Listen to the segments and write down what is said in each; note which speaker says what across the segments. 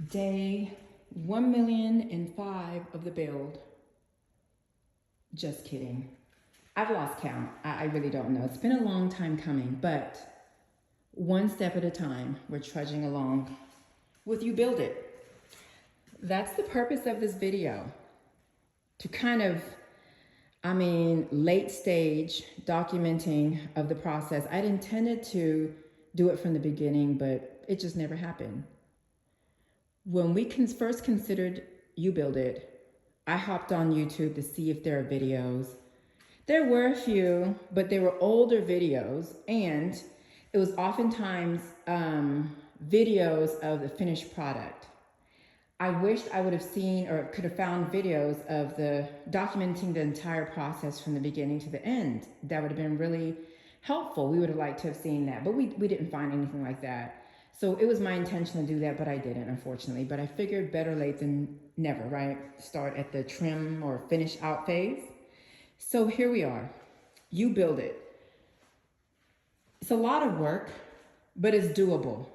Speaker 1: Day 1,000,005 of the build. Just kidding. I've lost count. I really don't know. It's been a long time coming, but one step at a time, we're trudging along with You Build It. That's the purpose of this video. To kind of, late stage documenting of the process. I'd intended to do it from the beginning, but it just never happened. When we first considered You Build It, I hopped on YouTube to see if there are videos. There were a few, but they were older videos, and it was oftentimes videos of the finished product. I wished I would have seen or could have found videos of documenting the entire process from the beginning to the end. That would have been really helpful. We would have liked to have seen that, but we didn't find anything like that. So it was my intention to do that, but I didn't, unfortunately. But I figured better late than never, right? Start at the trim or finish out phase. So here we are. You Build It. It's a lot of work, but it's doable.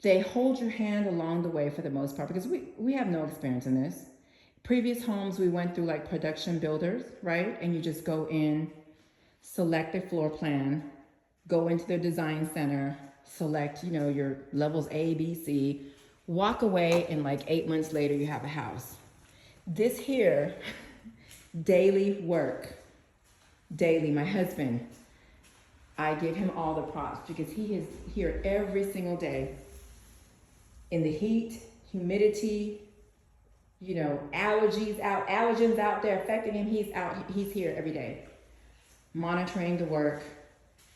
Speaker 1: They hold your hand along the way for the most part because we have no experience in this. Previous homes, we went through like production builders, right? And you just go in, select a floor plan, go into their design center, select, your levels A, B, C, walk away, and like 8 months later, you have a house. This here, daily work, daily. My husband, I give him all the props because he is here every single day in the heat, humidity, allergens out there affecting him. He's here every day, monitoring the work,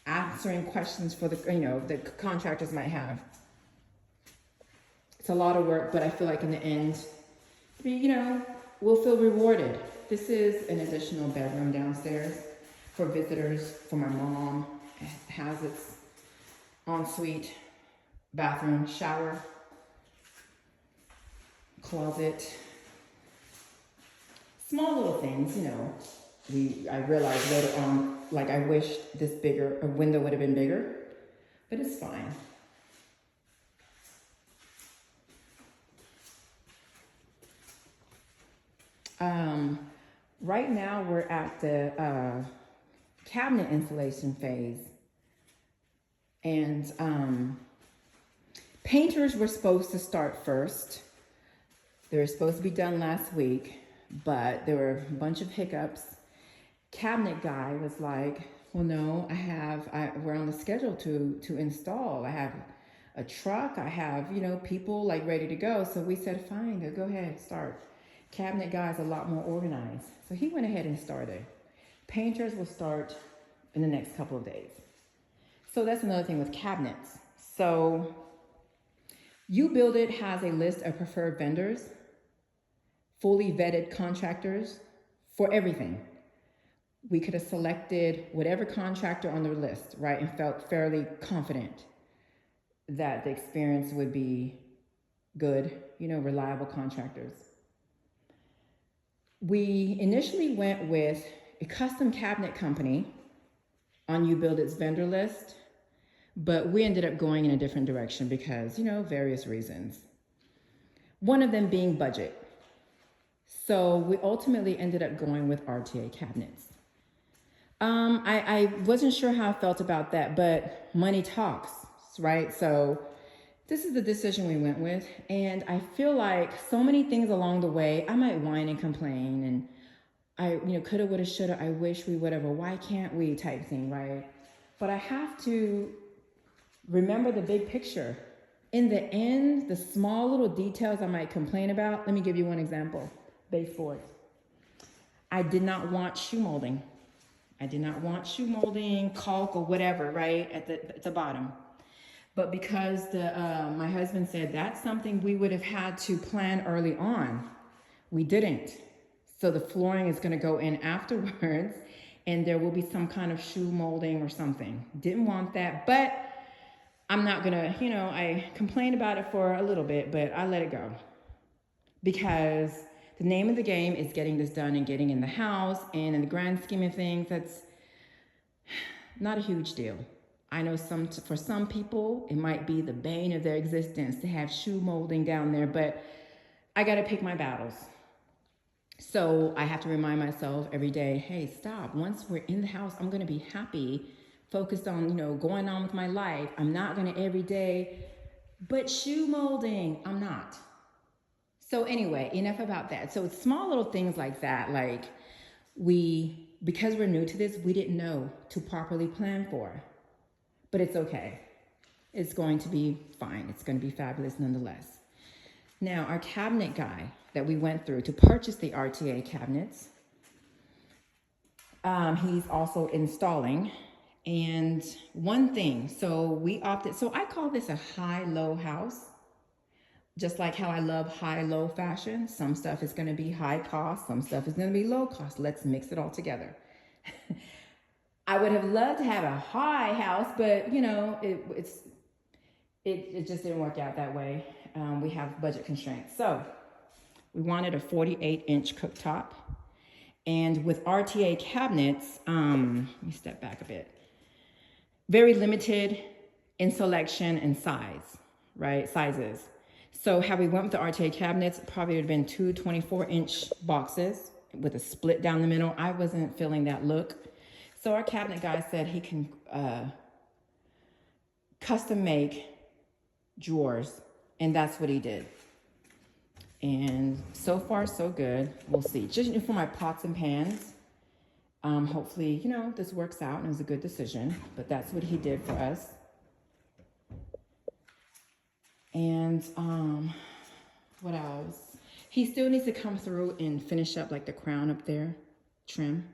Speaker 1: answering questions for the contractors might have. It's a lot of work, but I feel like in the end, we'll feel rewarded. This is an additional bedroom downstairs for visitors, for my mom. It has its ensuite, bathroom, shower, closet. Small little things, I realized later on, like I wish this a window would have been bigger, but it's fine. Right now we're at the cabinet installation phase, and painters were supposed to start first. They were supposed to be done last week, but there were a bunch of hiccups. Cabinet guy was like, well, no, we're on the schedule to install. I have a truck. I have, people like ready to go. So we said, fine, go ahead, start. Cabinet guy's a lot more organized. So he went ahead and started. Painters will start in the next couple of days. So that's another thing with cabinets. So You Build It has a list of preferred vendors, fully vetted contractors for everything. We could have selected whatever contractor on their list, right? And felt fairly confident that the experience would be good, reliable contractors. We initially went with a custom cabinet company on You Build It's vendor list, but we ended up going in a different direction because, various reasons. One of them being budget. So we ultimately ended up going with RTA Cabinets. I wasn't sure how I felt about that, but money talks, right? So this is the decision we went with. And I feel like so many things along the way, I might whine and complain and I, coulda, woulda, shoulda, I wish we would have, or why can't we type thing, right? But I have to remember the big picture. In the end, the small little details I might complain about, let me give you one example. Baseboard. I did not want shoe molding. I did not want shoe molding, caulk, or whatever, right, at the bottom. But because my husband said that's something we would have had to plan early on, we didn't. So the flooring is going to go in afterwards, and there will be some kind of shoe molding or something. Didn't want that, but I'm not going to, I complained about it for a little bit, but I let it go. Because the name of the game is getting this done and getting in the house, and in the grand scheme of things, that's not a huge deal. I know for some people, it might be the bane of their existence to have shoe molding down there, but I got to pick my battles. So I have to remind myself every day, hey, stop. Once we're in the house, I'm going to be happy, focused on, going on with my life. I'm not going to every day, but shoe molding, I'm not. So anyway, enough about that. So it's small little things like that, like because we're new to this, we didn't know to properly plan for. But it's okay. It's going to be fine. It's going to be fabulous nonetheless. Now, our cabinet guy that we went through to purchase the RTA cabinets, he's also installing. And one thing, so I call this a high-low house. Just like how I love high-low fashion. Some stuff is going to be high cost. Some stuff is going to be low cost. Let's mix it all together. I would have loved to have a high house, but it just didn't work out that way. We have budget constraints. So we wanted a 48-inch cooktop. And with RTA cabinets, let me step back a bit. Very limited in selection and size, right? Sizes. So how we went with the RTA cabinets, probably would have been two 24-inch boxes with a split down the middle. I wasn't feeling that look. So our cabinet guy said he can custom make drawers, and that's what he did. And so far, so good. We'll see. Just for my pots and pans, hopefully, this works out and it was a good decision, but that's what he did for us. And what else? He still needs to come through and finish up like the crown up there, trim.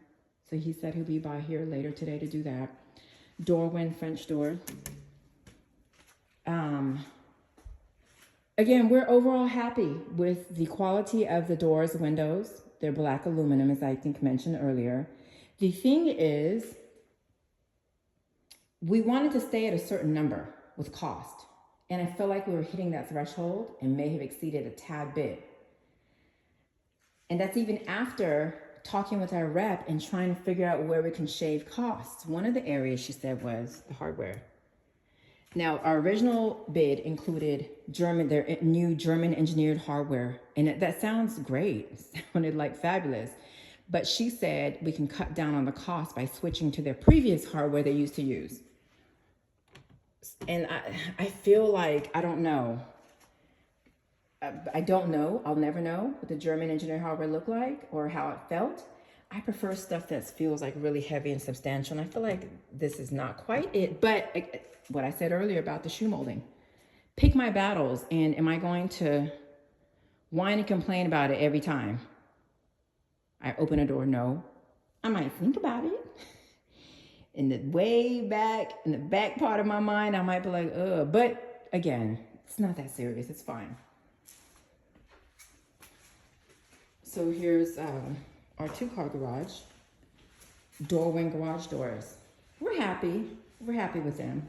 Speaker 1: So he said he'll be by here later today to do that. Doorway, French door. Again, we're overall happy with the quality of the doors, windows. They're black aluminum, as I think mentioned earlier. The thing is, we wanted to stay at a certain number with cost. And I feel like we were hitting that threshold and may have exceeded a tad bit. And that's even after talking with our rep and trying to figure out where we can shave costs. One of the areas she said was the hardware. Now, our original bid included their new German engineered hardware. And that sounds great. It sounded like fabulous. But she said we can cut down on the cost by switching to their previous hardware they used to use. And I feel like, I don't know. I don't know. I'll never know what the German engineered hardware looked like or how it felt. I prefer stuff that feels like really heavy and substantial. And I feel like this is not quite it. But what I said earlier about the shoe molding. Pick my battles. And am I going to whine and complain about it every time I open a door? No. I might think about it. In the back part of my mind, I might be like, ugh. But again, it's not that serious. It's fine. So here's our 2-car garage. Doorway and garage doors. We're happy. We're happy with them.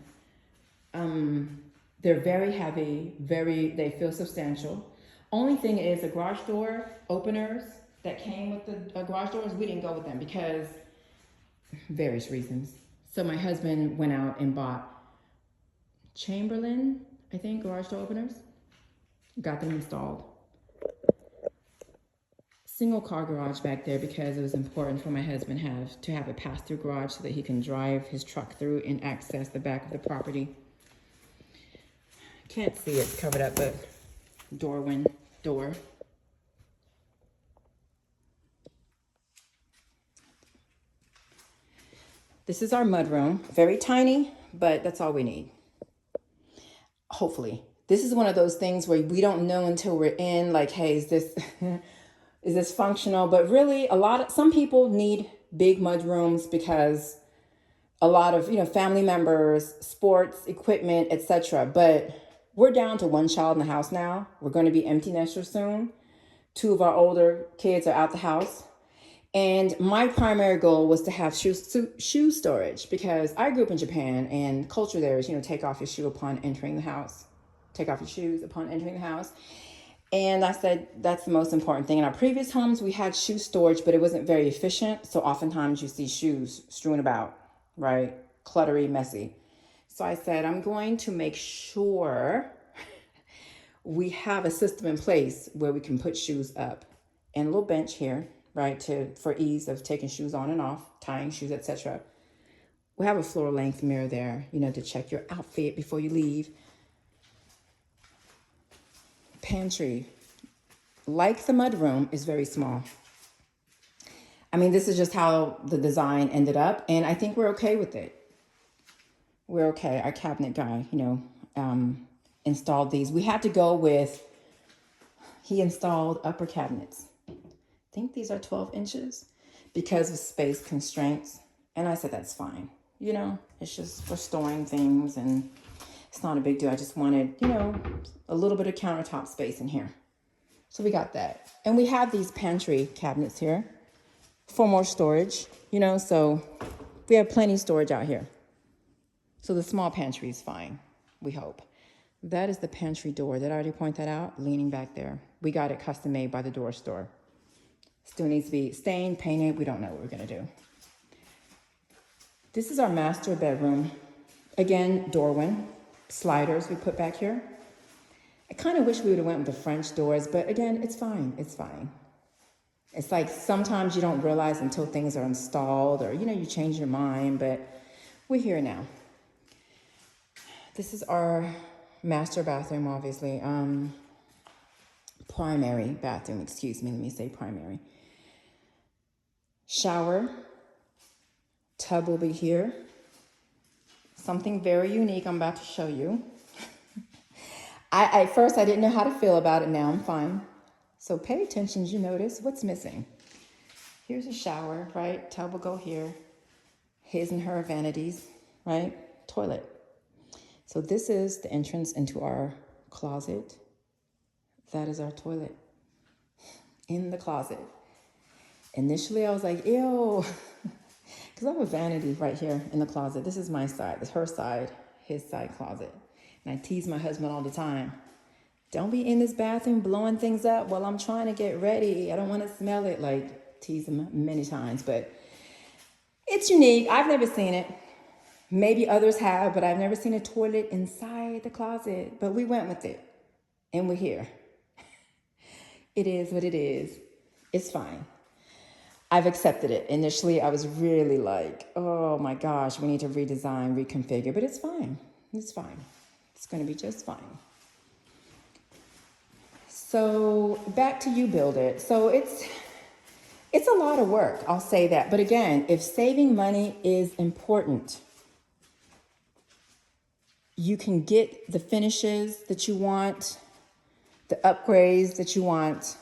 Speaker 1: They're very heavy. They feel substantial. Only thing is the garage door openers that came with the garage doors, we didn't go with them because various reasons. So my husband went out and bought Chamberlain, I think, garage door openers. Got them installed. Single car garage back there because it was important for my husband to have a pass-through garage so that he can drive his truck through and access the back of the property. Can't see it's covered up, but door. This is our mudroom. Very tiny, but that's all we need. Hopefully. This is one of those things where we don't know until we're in, like, hey, is this functional? But really, some people need big mudrooms because a lot of, family members, sports, equipment, etc. But we're down to one child in the house now. We're going to be empty nesters soon. 2 of our older kids are out the house. And my primary goal was to have shoe storage because I grew up in Japan and culture there is, take off your shoe upon entering the house. Take off your shoes upon entering the house. And I said, that's the most important thing. In our previous homes, we had shoe storage, but it wasn't very efficient. So oftentimes you see shoes strewn about, right? Cluttery, messy. So I said, I'm going to make sure we have a system in place where we can put shoes up and a little bench here, right, for ease of taking shoes on and off, tying shoes, etc. We have a floor length mirror there, to check your outfit before you leave. Pantry, like the mudroom, is very small. I mean, this is just how the design ended up, and I think we're okay with it. We're okay. Our cabinet guy, installed these. We had to go with, he installed upper cabinets. I think these are 12 inches because of space constraints. And I said, that's fine. It's just for storing things and it's not a big deal. I just wanted, a little bit of countertop space in here. So we got that. And we have these pantry cabinets here for more storage, so we have plenty of storage out here. So the small pantry is fine, we hope. That is the pantry door. Did I already point that out? Leaning back there. We got it custom made by the door store. Still needs to be stained, painted. We don't know what we're gonna do. This is our master bedroom. Again, Dorwin, sliders we put back here. I kind of wish we would have went with the French doors, but again, it's fine, it's fine. It's like sometimes you don't realize until things are installed or, you change your mind, but we're here now. This is our master bathroom, obviously. Primary bathroom, excuse me, let me say primary. Shower, tub will be here. Something very unique I'm about to show you. At first I didn't know how to feel about it, now I'm fine. So pay attention as you notice what's missing. Here's a shower, right? Tub will go here. His and her vanities, right? Toilet. So this is the entrance into our closet. That is our toilet in the closet. Initially, I was like, ew, because I have a vanity right here in the closet. This is my side, this is her side, his side closet. And I tease my husband all the time. Don't be in this bathroom blowing things up while I'm trying to get ready. I don't want to smell it, tease him many times, but it's unique. I've never seen it. Maybe others have, but I've never seen a toilet inside the closet. But we went with it, and we're here. It is what it is. It's fine. I've accepted it. Initially, I was really like, oh my gosh, we need to redesign, reconfigure, but it's fine. It's fine. It's going to be just fine. So back to you build it. So it's a lot of work, I'll say that. But again, if saving money is important, you can get the finishes that you want, the upgrades that you want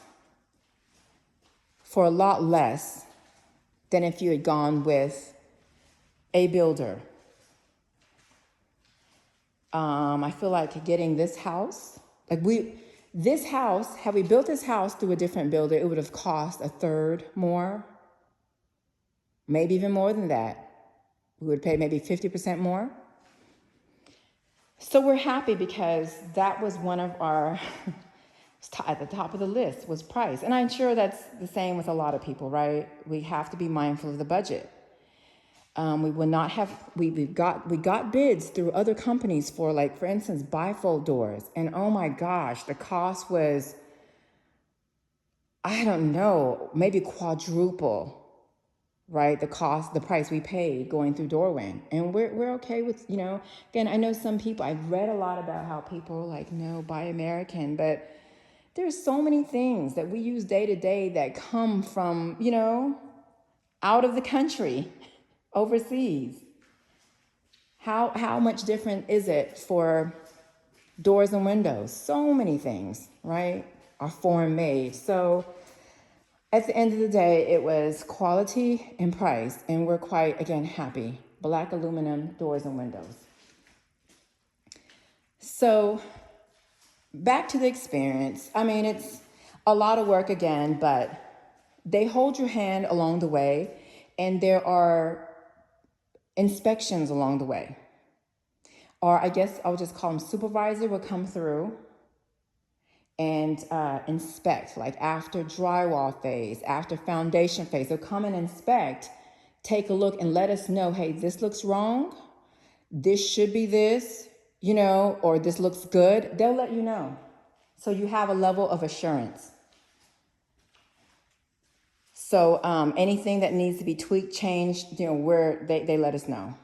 Speaker 1: for a lot less than if you had gone with a builder. I feel like getting this house, had we built this house through a different builder, it would have cost a third more, maybe even more than that. We would pay maybe 50% more. So we're happy because that was one of our, at the top of the list was price. And I'm sure that's the same with a lot of people, right? We have to be mindful of the budget. We got bids through other companies for, for instance, bifold doors. And oh my gosh, the cost was, I don't know, maybe quadruple, right? The price we paid going through Dorwin. And we're okay with, again, I know some people, I've read a lot about how people are like, no, buy American, but there's so many things that we use day to day that come from, out of the country, overseas. How much different is it for doors and windows? So many things, right, are foreign made. So at the end of the day, it was quality and price, and we're quite, again, happy. Black aluminum doors and windows. So back to the experience. I mean, it's a lot of work again, but they hold your hand along the way, and there are inspections along the way. Or I guess I would just call them supervisor will come through and inspect, like after drywall phase, after foundation phase. They'll come and inspect, take a look and let us know, hey, this looks wrong. this should be this, or this looks good, they'll let you know. So you have a level of assurance. So anything that needs to be tweaked, changed, where they let us know.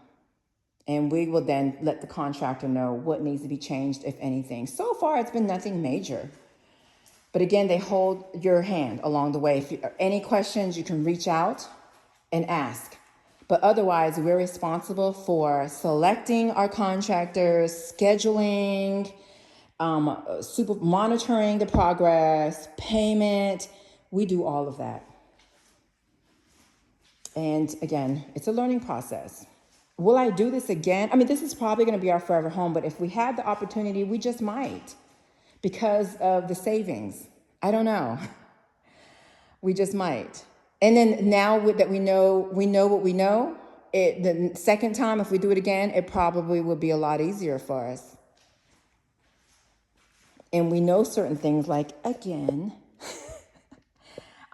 Speaker 1: And we will then let the contractor know what needs to be changed, if anything. So far, it's been nothing major. But again, they hold your hand along the way. If you, any questions, you can reach out and ask. But otherwise, we're responsible for selecting our contractors, scheduling, monitoring the progress, payment. We do all of that. And again, it's a learning process. Will I do this again? I mean, this is probably going to be our forever home, but if we had the opportunity, we just might because of the savings. I don't know. We just might. And then now that we know what we know, the second time, if we do it again, it probably will be a lot easier for us. And we know certain things like, again,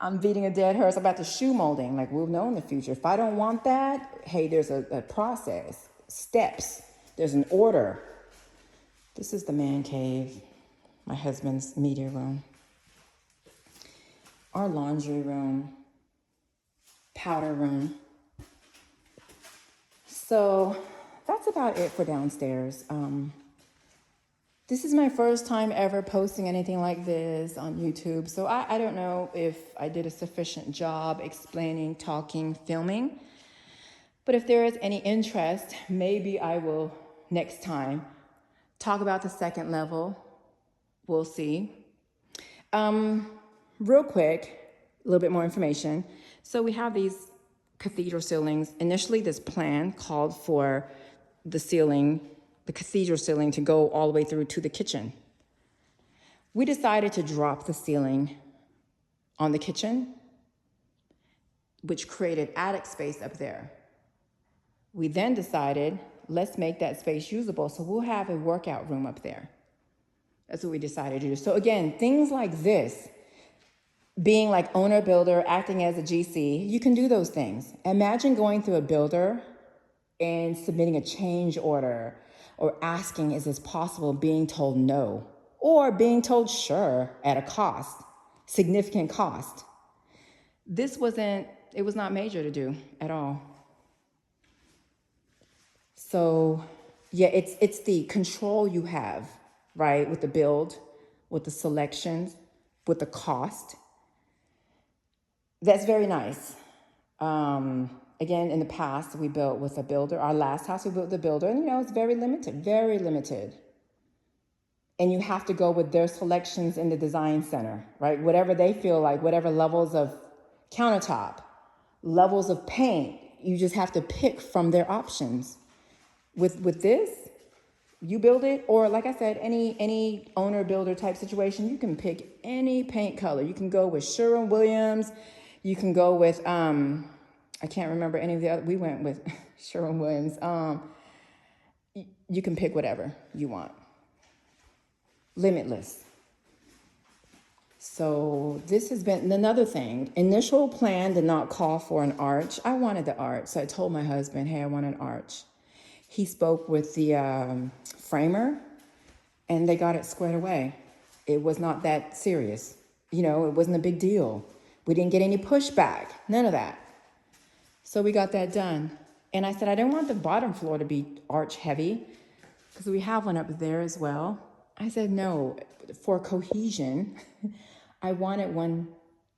Speaker 1: I'm beating a dead horse about the shoe molding. Like, we'll know in the future. If I don't want that, hey, there's a process, steps. There's an order. This is the man cave, my husband's media room. Our laundry room, powder room. So that's about it for downstairs. This is my first time ever posting anything like this on YouTube. So I don't know if I did a sufficient job explaining, talking, filming. But if there is any interest, maybe I will next time talk about the second level. We'll see. Real quick, a little bit more information. So we have these cathedral ceilings. Initially, this plan called for the cathedral ceiling to go all the way through to the kitchen. We decided to drop the ceiling on the kitchen, which created attic space up there. We then decided, let's make that space usable, so we'll have a workout room up there. That's what we decided to do. So again, things like this, being like owner builder, acting as a GC, you can do those things. Imagine going through a builder and submitting a change order or asking, is this possible, being told no, or being told sure at a cost, significant cost. It was not major to do at all. So yeah, it's the control you have, right? With the build, with the selections, with the cost. That's very nice. Again, in the past, we built with a builder. Our last house, we built with a builder, and it's very limited, very limited. And you have to go with their selections in the design center, right? Whatever they feel like, whatever levels of countertop, levels of paint, you just have to pick from their options. With this, you build it, or like I said, any owner builder type situation, you can pick any paint color. You can go with Sherwin-Williams. You can go with I can't remember any of the other. We went with Sherwin-Williams. You can pick whatever you want. Limitless. So this has been another thing. Initial plan did not call for an arch. I wanted the arch, so I told my husband, hey, I want an arch. He spoke with the framer, and they got it squared away. It was not that serious. It wasn't a big deal. We didn't get any pushback, none of that. So we got that done. And I said, I didn't want the bottom floor to be arch heavy because we have one up there as well. I said, no, for cohesion, I wanted one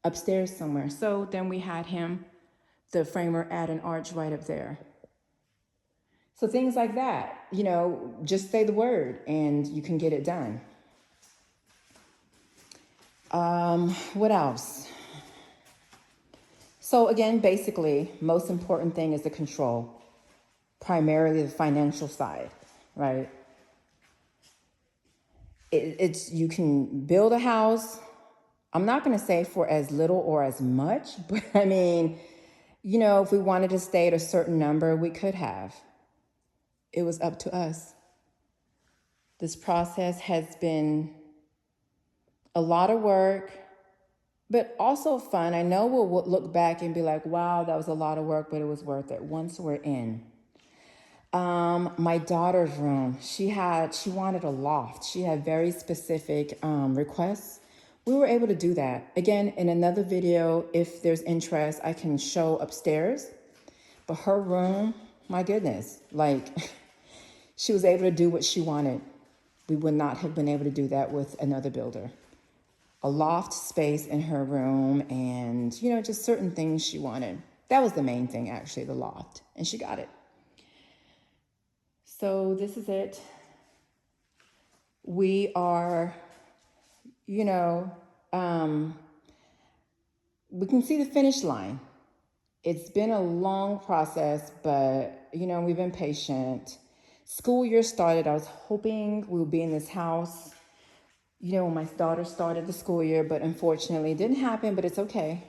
Speaker 1: upstairs somewhere. So then we had the framer, add an arch right up there. So things like that, just say the word and you can get it done. What else? So again, basically, most important thing is the control, primarily the financial side, right? You can build a house. I'm not going to say for as little or as much, but I mean, if we wanted to stay at a certain number, we could have. It was up to us. This process has been a lot of work, but also fun. I know we'll look back and be like, wow, that was a lot of work, but it was worth it once we're in. My daughter's room, she wanted a loft. She had very specific requests. We were able to do that. Again, in another video, if there's interest, I can show upstairs. But her room, my goodness, like she was able to do what she wanted. We would not have been able to do that with another builder. A loft space in her room and, you know, just certain things she wanted. That was the main thing, actually, the loft. And she got it. So this is it. We are, you know, we can see the finish line. It's been a long process, but, you know, we've been patient. School year started. I was hoping we would be in this house, you know, when my daughter started the school year, but unfortunately it didn't happen, but it's okay.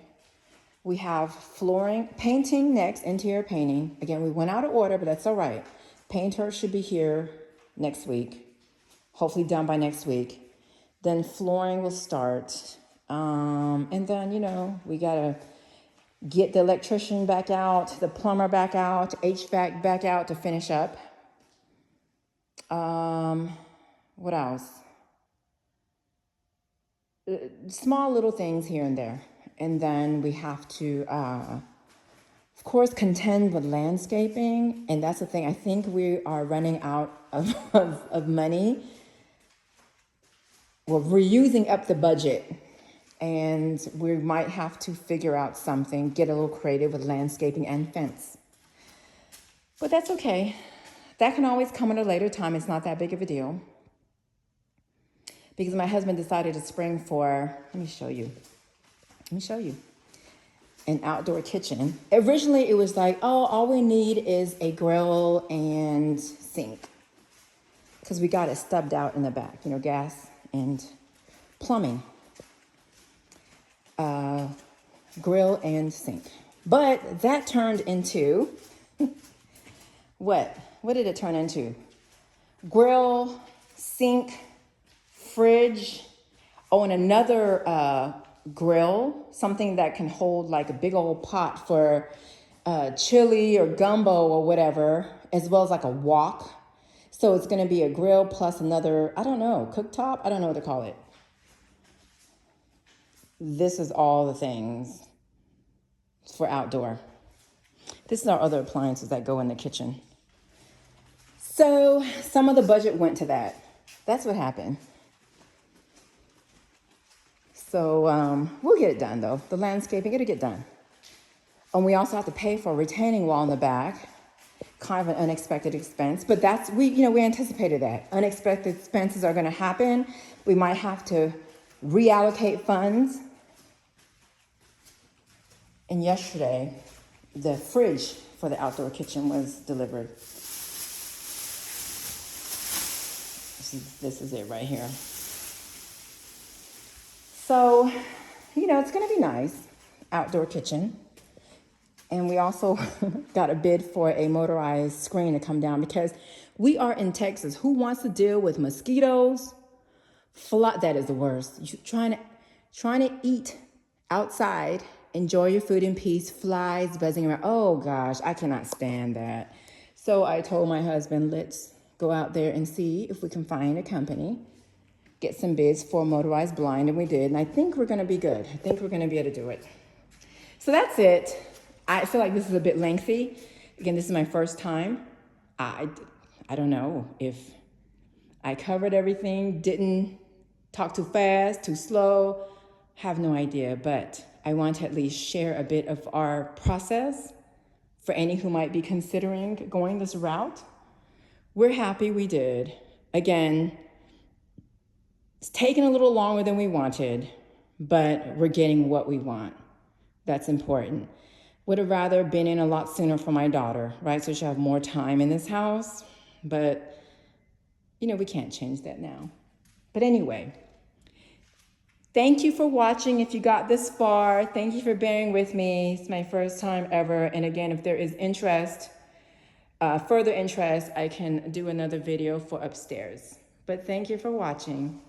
Speaker 1: We have flooring, painting next, interior painting. Again, we went out of order, but that's all right. Painter should be here next week, hopefully done by next week. Then flooring will start. And then, you know, we got to get the electrician back out, the plumber back out, HVAC back out to finish up. What else? Small little things here and there. And then we have to, of course, contend with landscaping. And that's the thing. I think we are running out of money. Well, we're using up the budget. And we might have to figure out something, get a little creative with landscaping and fence. But that's okay. That can always come at a later time. It's not that big of a deal. Because my husband decided to spring for, let me show you, an outdoor kitchen. Originally, it was like, oh, all we need is a grill and sink. Because we got it stubbed out in the back, you know, gas and plumbing. Grill and sink. But that turned into, what? What did it turn into? Grill, sink, fridge, and another grill, something that can hold like a big old pot for chili or gumbo or whatever, as well as like a wok. So it's going to be a grill plus another, I don't know, cooktop? I don't know what to call it. This is all the things for outdoor. This is our other appliances that go in the kitchen. So some of the budget went to that. That's what happened. So we'll get it done, though. The landscaping, it'll get done. And we also have to pay for a retaining wall in the back. Kind of an unexpected expense. But that's, we anticipated that. Unexpected expenses are going to happen. We might have to reallocate funds. And yesterday, the fridge for the outdoor kitchen was delivered. This is it right here. So, you know, it's going to be nice, outdoor kitchen. And we also got a bid for a motorized screen to come down because we are in Texas. Who wants to deal with mosquitoes? That is the worst. You're trying to eat outside, enjoy your food in peace, flies buzzing around. Oh gosh, I cannot stand that. So I told my husband, let's go out there and see if we can find a company, get some bids for a motorized blind, and we did. And I think we're going to be good. I think we're going to be able to do it. So that's it. I feel like this is a bit lengthy. Again, this is my first time. I don't know if I covered everything, didn't talk too fast, too slow, have no idea. But I want to at least share a bit of our process for any who might be considering going this route. We're happy we did. Again, it's taken a little longer than we wanted, but we're getting what we want. That's important. Would have rather been in a lot sooner for my daughter, right? So she'll have more time in this house. But, you know, we can't change that now. But anyway, thank you for watching. If you got this far, thank you for bearing with me. It's my first time ever. And again, if there is interest, further interest, I can do another video for upstairs. But thank you for watching.